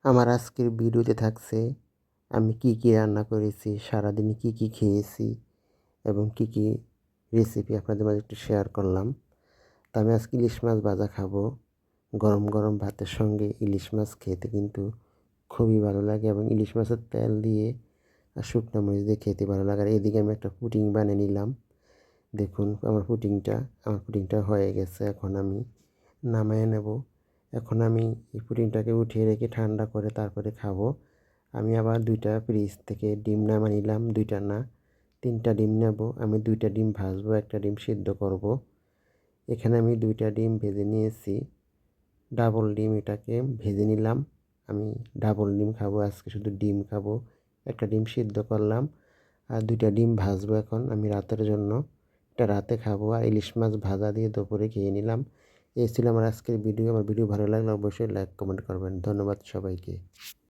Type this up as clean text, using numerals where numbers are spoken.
আমার আজকের ভিডিওতে থাকছে আমি কি কি রান্না করেছি, সারাদিনে কি কি খেয়েছি এবং কি কি রেসিপি আপনাদের মাঝে একটু শেয়ার করলাম। তো আমি আজকে ইলিশ মাছ ভাজা খাবো। গরম গরম ভাতের সঙ্গে ইলিশ মাছ খেতে কিন্তু খুবই ভালো লাগে এবং ইলিশ মাছের তেল দিয়ে আর শুকনো মরিচ দিয়ে খেতে ভালো লাগে। আর এদিকে আমি একটা পুডিং বানিয়ে নিলাম। দেখুন আমার পুডিংটা হয়ে গেছে। এখন আমি নামিয়ে নেব। এখন আমি এই পুডিংটাকে উঠিয়ে রেখে ঠান্ডা করে তারপরে খাবো। আমি আবার 2টা ফ্রিজ থেকে ডিম নামিয়ে নিলাম, 2টা না 3টা ডিম নেব। আমি 2টা ডিম ভাজবো, একটা ডিম সিদ্ধ করব। এখানে আমি 2টা ডিম ভেজে নিয়েছি, ডাবল ডিম এটাকে ভেজে নিলাম। আমি ডাবল ডিম খাবো আজকে, শুধু ডিম খাবো। একটা ডিম সিদ্ধ করলাম আর 2টা ডিম ভাজবো এখন আমি রাতের জন্য। এটা রাতে খাবো। আর ইলিশ মাছ ভাজা দিয়ে দুপুরে খেয়ে নিলাম। এই ছিল আমার আজকের ভিডিও। আমার ভিডিও ভালো লাগলে অবশ্যই লাইক কমেন্ট করবেন। ধন্যবাদ সবাইকে।